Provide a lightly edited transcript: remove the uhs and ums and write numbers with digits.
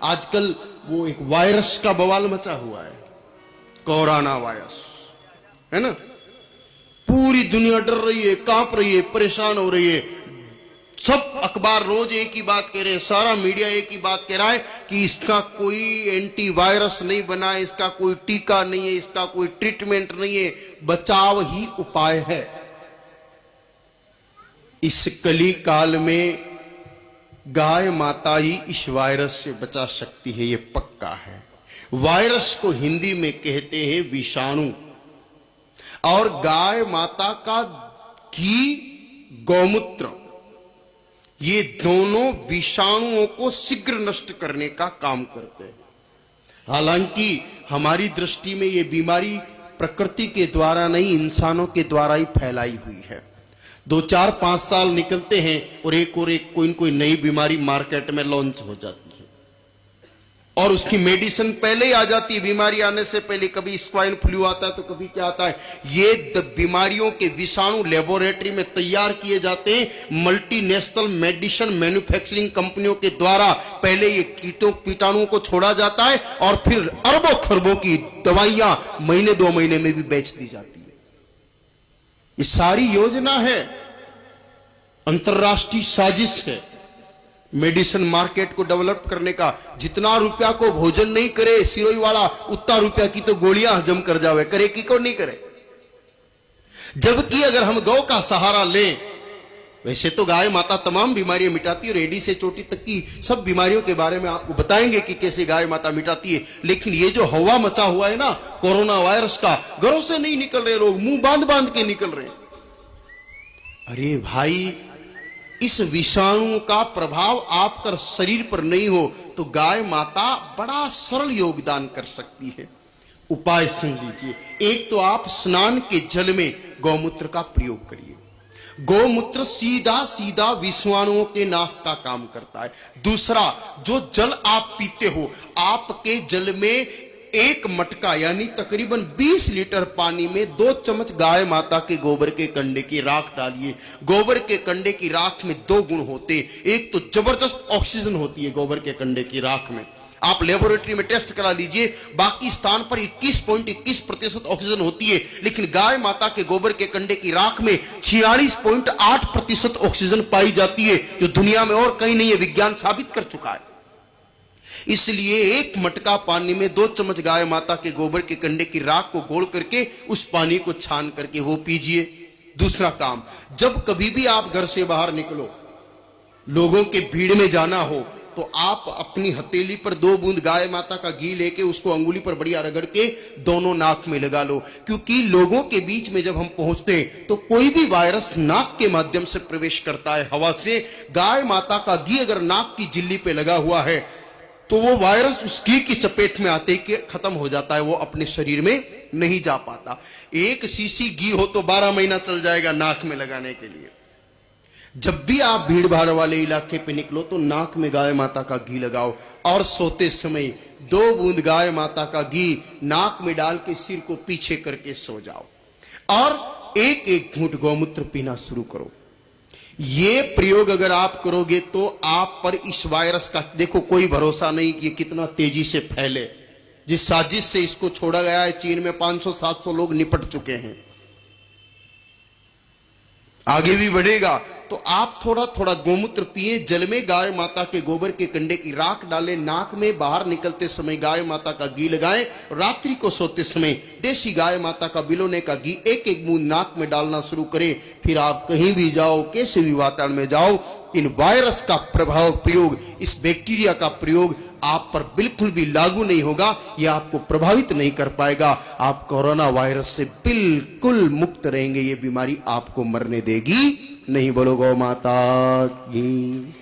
आजकल वो एक वायरस का बवाल मचा हुआ है, कोरोना वायरस, है ना। पूरी दुनिया डर रही है, कांप रही है, परेशान हो रही है। सब अखबार रोज एक ही बात कह रहे हैं, सारा मीडिया एक ही बात कह रहा है कि इसका कोई एंटी वायरस नहीं बना है, इसका कोई टीका नहीं है, इसका कोई ट्रीटमेंट नहीं है, बचाव ही उपाय है। इस कली काल में गाय माता ही इस वायरस से बचा सकती है, ये पक्का है। वायरस को हिंदी में कहते हैं विषाणु, और गाय माता का घी, गौमूत्र, ये दोनों विषाणुओं को शीघ्र नष्ट करने का काम करते हैं। हालांकि हमारी दृष्टि में ये बीमारी प्रकृति के द्वारा नहीं, इंसानों के द्वारा ही फैलाई हुई है। 2, 4, 5 साल निकलते हैं और एक कोई नई बीमारी मार्केट में लॉन्च हो जाती है, और उसकी मेडिसिन पहले ही आ जाती है। बीमारी आने से पहले कभी स्वाइन फ्लू आता है तो कभी क्या आता है। ये बीमारियों के विषाणु लेबोरेटरी में तैयार किए जाते हैं मल्टीनेशनल मेडिसिन मैन्युफैक्चरिंग कंपनियों के द्वारा। पहले ये कीटाणुओं को छोड़ा जाता है और फिर अरबों खरबों की दवाइयां महीने 2 महीने में भी बेच दी जाती है। ये सारी योजना है, अंतरराष्ट्रीय साजिश है मेडिसिन मार्केट को डेवलप करने का। जितना रुपया को भोजन नहीं करे सिरोई वाला, उतना रुपया की तो गोलियां हजम कर जावे, करे की को नहीं करे। जबकि अगर हम गौ का सहारा लें, वैसे तो गाय माता तमाम बीमारियां मिटाती है, रेडी से चोटी तक की सब बीमारियों के बारे में आपको बताएंगे कि कैसे गाय माता मिटाती है। लेकिन ये जो हवा मचा हुआ है ना कोरोना वायरस का, घरों से नहीं निकल रहे लोग, मुंह बांध बांध के निकल रहे हैं। अरे भाई, इस विषाणु का प्रभाव आपका शरीर पर नहीं हो तो गाय माता बड़ा सरल योगदान कर सकती है। उपाय सुन लीजिए। एक तो आप स्नान के जल में गौमूत्र का प्रयोग करिए। गौमूत्र सीधा सीधा विषाणुओं के नाश का काम करता है। दूसरा, जो जल आप पीते हो, आपके जल में 1 मटका यानी तकरीबन 20 लीटर पानी में 2 चम्मच गाय माता के गोबर के कंडे की राख डालिए। गोबर के कंडे की राख में 2 गुण होते, एक तो जबरदस्त ऑक्सीजन होती है गोबर के कंडे की राख में, आप लेबोरेटरी में टेस्ट करा लीजिए, बाकी स्थान पर 21.21% ऑक्सीजन होती है, लेकिन गाय माता के गोबर के कंडे की राख में 46.8% ऑक्सीजन पाई जाती है, जो दुनिया में और कहीं नहीं है, विज्ञान साबित कर चुका है। इसलिए 1 मटका पानी में 2 चम्मच गाय माता के गोबर के कंडे की राख को घोल करके उस पानी को छान करके वो पीजिए। दूसरा काम, जब कभी भी आप घर से बाहर निकलो, लोगों के भीड़ में जाना हो, तो आप अपनी हथेली पर 2 बूंद गाय माता का घी लेके उसको अंगुली पर बढ़िया रगड़ के दोनों नाक में लगा लो। क्योंकि लोगों के बीच में जब हम पहुंचते हैं तो कोई भी वायरस नाक के माध्यम से प्रवेश करता है, हवा से। गाय माता का घी अगर नाक की झिल्ली पे लगा हुआ है तो वो वायरस उस घी की चपेट में आते ही खत्म हो जाता है, वो अपने शरीर में नहीं जा पाता। 1 शीशी घी हो तो 12 महीना चल जाएगा नाक में लगाने के लिए। जब भी आप भीड़ भाड़ वाले इलाके पे निकलो तो नाक में गाय माता का घी लगाओ, और सोते समय 2 बूंद गाय माता का घी नाक में डाल के सिर को पीछे करके सो जाओ, और 1-1 घूंट गौमूत्र पीना शुरू करो। ये प्रयोग अगर आप करोगे तो आप पर इस वायरस का, देखो कोई भरोसा नहीं कि ये कितना तेजी से फैले। जिस साजिश से इसको छोड़ा गया है, चीन में 500-700 लोग निपट चुके हैं, आगे भी बढ़ेगा। तो आप थोड़ा थोड़ा गौमूत्र पिए, जल में गाय माता के गोबर के कंडे की राख डालें, नाक में बाहर निकलते समय गाय माता का घी लगाएं, रात्रि को सोते समय देसी गाय माता का बिलोने का घी 1-1 बूंद नाक में डालना शुरू करें। फिर आप कहीं भी जाओ, कैसे भी वातावरण में जाओ, इन वायरस का प्रयोग, इस बैक्टीरिया का प्रयोग आप पर बिल्कुल भी लागू नहीं होगा, यह आपको प्रभावित नहीं कर पाएगा। आप कोरोना वायरस से बिल्कुल मुक्त रहेंगे, ये बीमारी आपको मरने देगी नहीं। बोलो गौ माता की।